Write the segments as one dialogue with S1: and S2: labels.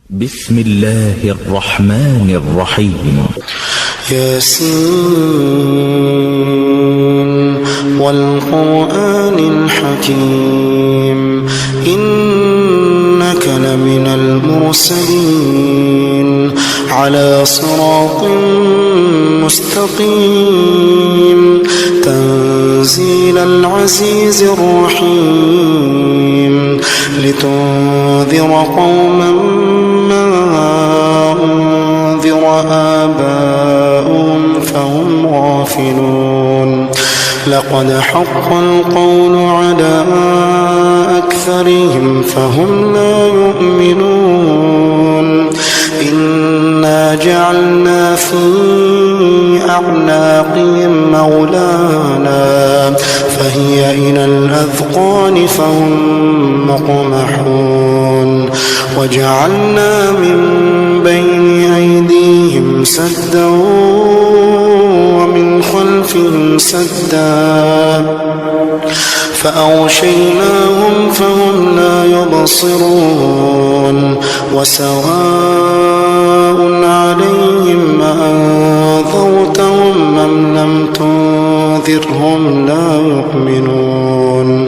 S1: بسم الله الرحمن الرحيم.
S2: ياسين والقرآن الحكيم إنك لمن المرسلين على صراط مستقيم تنزيل العزيز الرحيم لتنذر قوما ما أنذر آباؤهم فهم غافلون لقد حق القول على أكثرهم فهم لا يؤمنون إنا جعلنا في أعناقهم أغلالا فهي إلى الأذقان فهم مقمحون وجعلنا من بين أيديهم سدا ومن خلفهم سدا فأغشيناهم فهم لا يبصرون وسواء عليهم أأنذرتهم أم لم تنذرهم لا يؤمنون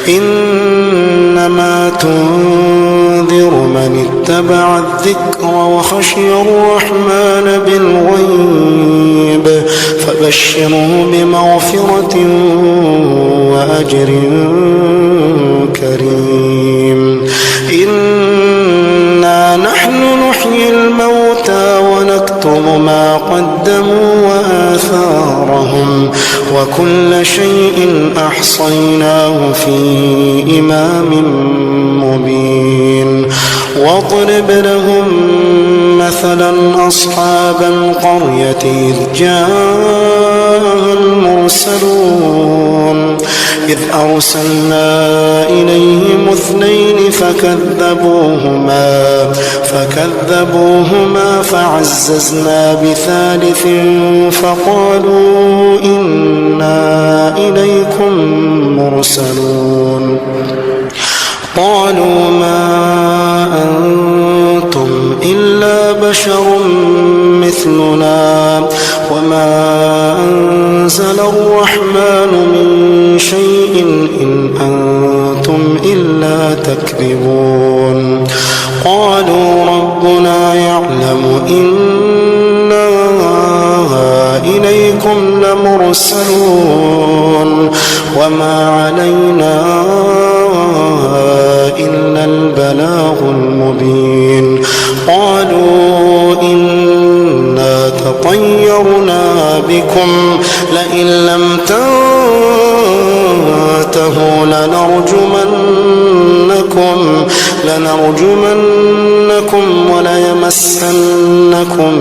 S2: إنما تنذر من اتبع الذكر وخشي الرحمن بالغيب فبشره بمغفرة وأجر كريم إنا نحن نحيي الموتى ونكتب ما قدموا وآثارهم وكل شيء أحصيناه في إمام مبين واضرب لهم مثلا أصحاب القرية إذ جاءها المرسلون إذ أرسلنا إليهم اثنين فكذبوهما فعززنا بثالث فقالوا إنا إليكم مرسلون قالوا ما أنتم إلا بشر مثلنا وما أنزل الرحمن من شيء إن أنتم إلا تكذبون قالوا ربنا يعلم إنا إليكم لمرسلون وما علينا إلا البلاغ المبين قالوا إنا تطيرنا بكم لئن لم تنتهوا لنرجمنكم وليمسنكم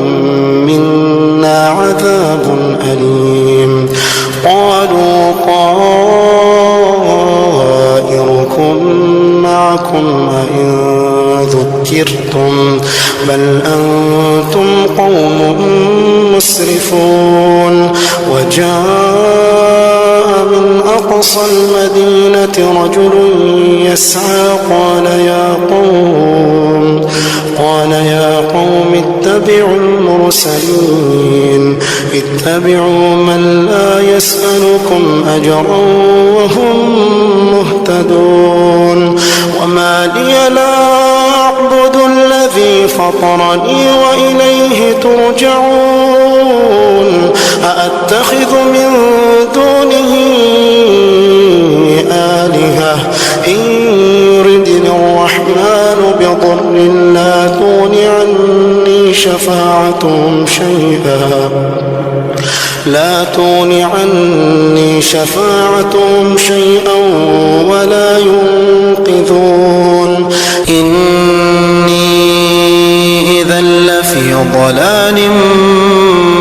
S2: منا عذاب أليم قالوا طائركم معكم أئن ذكرتم بل أنتم قوم مسرفون وجاء من أقصى المدينة رجل يسعى قال يا قوم اتبعوا المرسلين اتبعوا من لا يسألكم أجرا وهم مهتدون وما لي لا أعبد الذي فطرني وإليه ترجعون أأتخذ من دونه آلهة إن يردني الرحمن بضر لا تغن عني شفاعتهم شيئا ولا ينقذون إني إذا لفي ضلال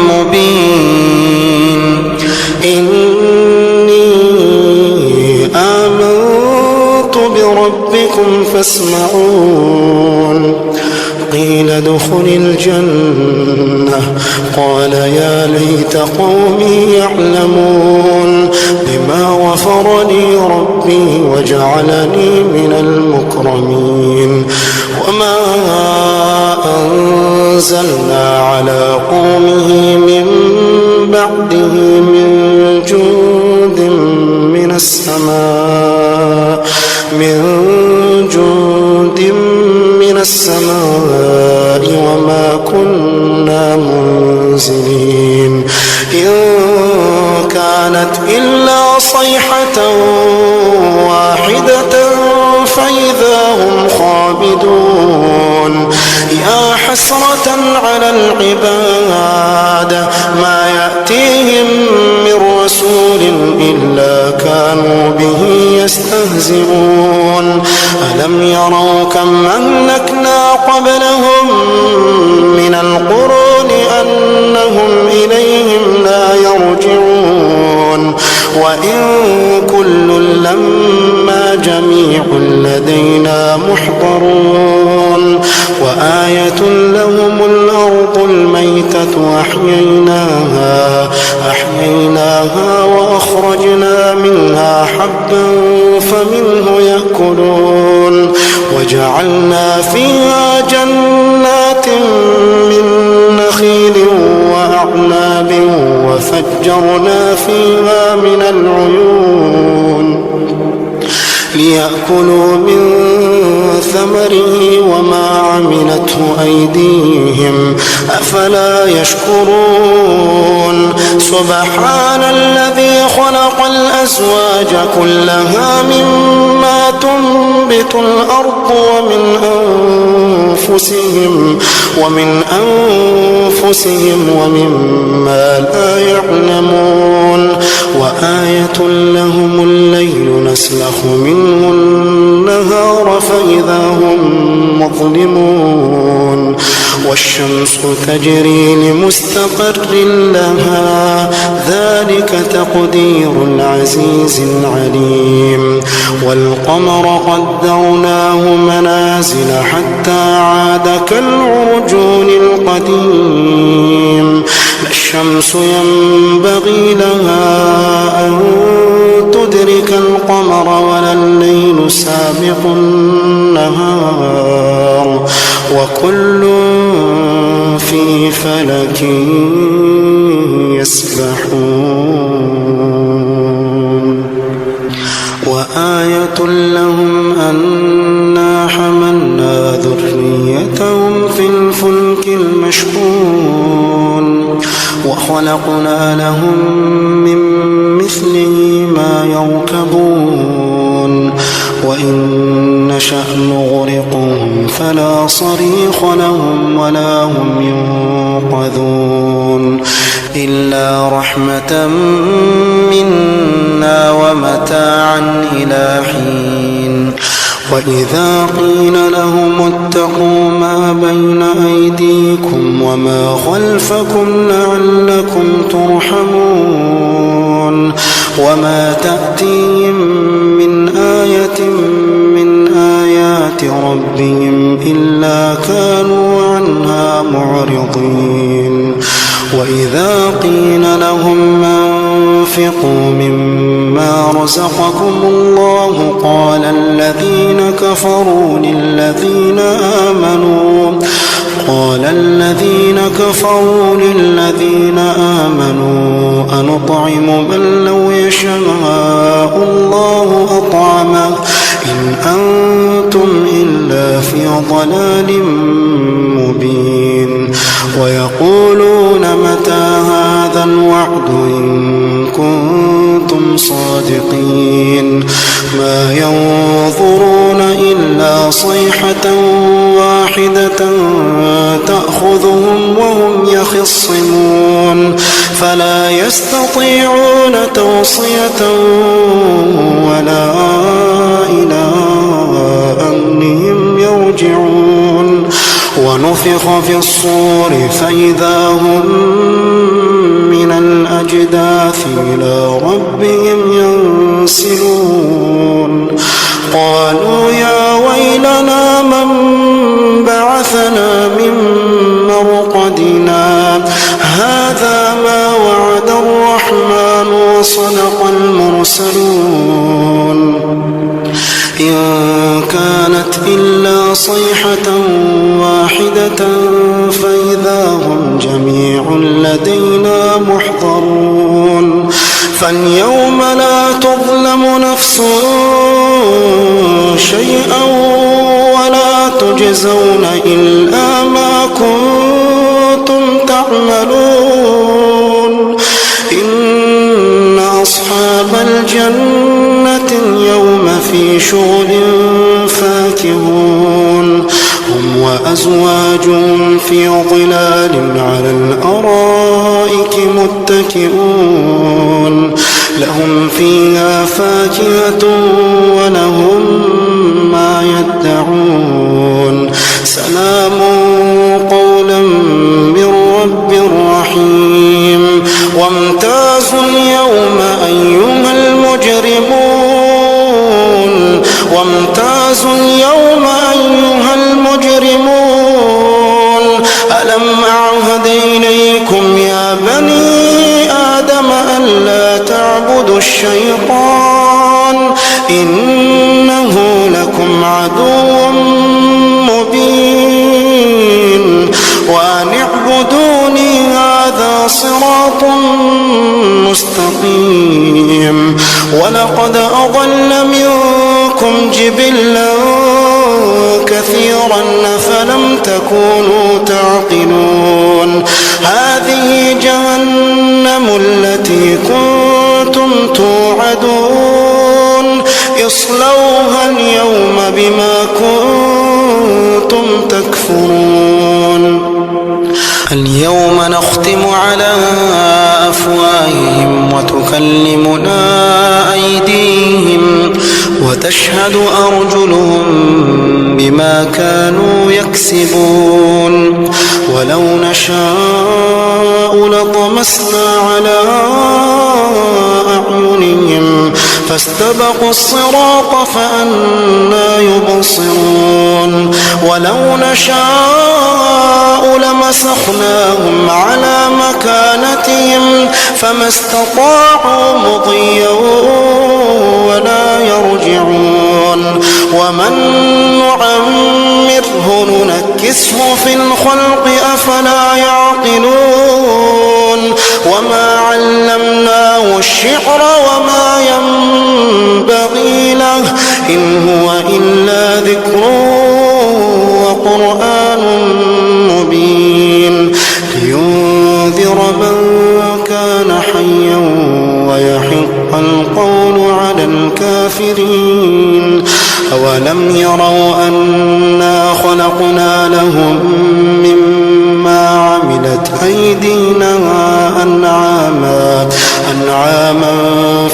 S2: مبين إني آمنت بربكم فاسمعون قيل ادخل الجنة قال يا ليت قومي يعلمون بما غفر لي ربي وجعلني من المكرمين وما أنزلنا على قومه من بعده من جند من السماء وما كنا منزلين إن كانت إلا صيحة واحدة فإذا هم خامدون يا حسرة على العباد ما يأتيهم من رسول إلا كانوا به يستهزئون ألم يروا كم أهلكنا قبلهم من القرون أنهم إليهم لا يرجعون وإن كل لما جميع لدينا محضرون وآية لهم الأرض الميتة أحييناها وأخرجنا منها حبا فمنه يأكلون وجعلنا فيها جنات من نخيل وأعناب وفجرنا فيها من العيون ليأكلوا من ثمره وما عملته أيديهم أفلا يشكرون سبحان الذي خلق الأزواج كلها مما تنبت الأرض ومن أنفسهم ومما لا يعلمون وآية لهم الليل نسلخ منه النهار فإذا هم مظلمون والشمس تجري لمستقر لها ذلك تقدير العزيز العليم والقمر قدرناه منازل حتى عاد كالعرجون القديم لا الشمس ينبغي لها أن تدرك القمر ولا الليل سابق النهار وكل في فلك يسبحون وآية لهم أنا حملنا ذريتهم في الفلك المشحون وخلقنا لهم من مثله ما يركبون وإن نشأ نغرقهم فلا صريخ لهم ولا هم ينقذون إلا رحمة منا ومتاعا إلى حين وإذا قيل لهم اتقوا ما بين أيديكم وما خلفكم لعلكم ترحمون وما تأتيهم من آية من آيات ربهم إلا كانوا عنها معرضين وإذا قيل لهم أنفقوا مما رزقكم الله قال الذين كفروا للذين آمنوا أنطعم من لو يشاء الله أطعمه إن أنتم إلا في ضلال مبين ويقولون متى هذا الوعد إن كنتم صادقين ما ينظرون إلا صيحة واحدة تأخذهم وهم يخصمون فلا يستطيعون توصية ولا إلى أهلهم يرجعون ونفخ في الصور فإذا هم من الأجداث إلى ربهم ينسلون قالوا يا ويلنا من بعثنا من مرقدنا هذا ما وعد الرحمن وصدق المرسلون إن كانت إلا صيحة واحدة فإذا لدينا محضرون فاليوم لا تظلم نفس شيئا ولا تجزون إلا ما كنتم تعملون إن أصحاب الجنة اليوم في شغل فاكهون هم وأزواجهم في ظلال على الأرائك متكئون لهم فيها فاكهة ولهم ما يدعون سلام قولا من رب رحيم وامتازوا اليوم أيها المجرمون وامتازوا اليوم أيها المجرمون ألم أعهد إليكم يا بني آدم ألا تعبدوا الشيطان إنه لكم عدو مبين وأن اعبدوني هذا صراط مستقيم ولقد أضل منكم جبلا كثيرا أفلم تكونوا تعقلون هذه جهنم التي كنتم توعدون اصلوها اليوم بما كنتم تكفرون اليوم نختم على أفواههم وتكلمنا أيديهم وتشهد أرجلهم بما كانوا يكسبون ولو نشاء لطمسنا على أعينهم فاستبقوا الصراط فأنى يبصرون ولو نشاء لمسخناهم على مكانتهم فما استطاعوا مضيا ولا يرجعون ومن نعمره ننكسه في الخلق أفلا يعقلون وما علمناه الشعر وما ينبغي له إن هو إلا ذكر وقرآن مبين لينذر من كان حيا ويحق القول على الكافرين أولم يروا أنا خلقنا لهم مما عملت أيدينا أنعاما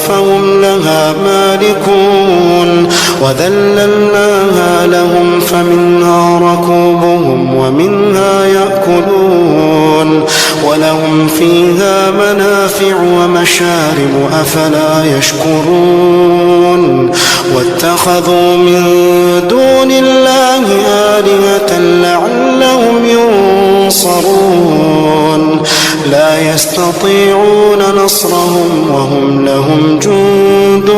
S2: فهم لها مالكون وذللناها لهم فمنها ركوبهم ومنها يأكلون ولهم فيها منافع ومشارب أفلا يشكرون واتخذوا من دون الله آلهة لعلهم ينصرون لا يستطيعون نصرهم وهم لهم جند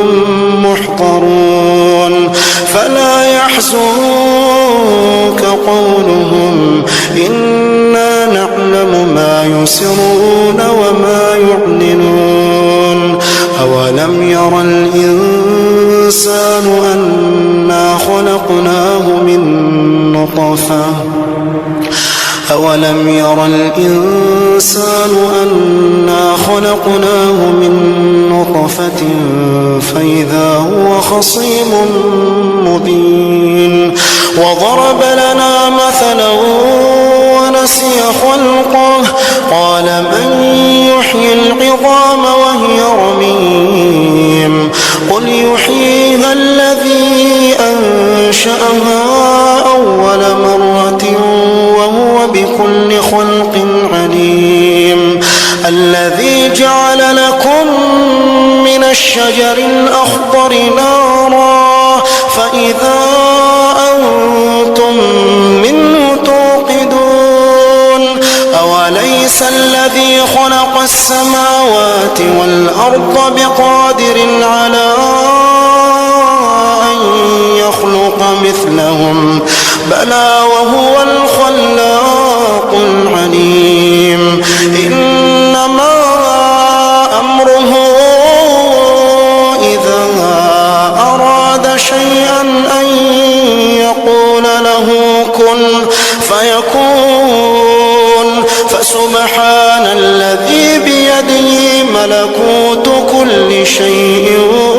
S2: محضرون فلا يحزنك قولهم إنا نعلم ما يسرون وما يعلنون أولم يرى الإنسان أنا خلقناه من نطفة أولم يرى الإنسان أنا خلقناه من نطفة فإذا هو خصيم مبين وضرب لنا مثلا ونسي خلقه قال من يحيي العظام وهي رميم قل يحييها الذي أنشأها أول مرة وهو بكل خلق عليم الذي جعل لكم من الشجر الأخضر نارا فإذا أنتم منه توقدون أوليس الذي خلق السماوات والأرض بقادر على أن يخلق مثلهم بلى وهو الخلاق العليم كن فيكون فسبحان الذي بيده ملكوت كل شيء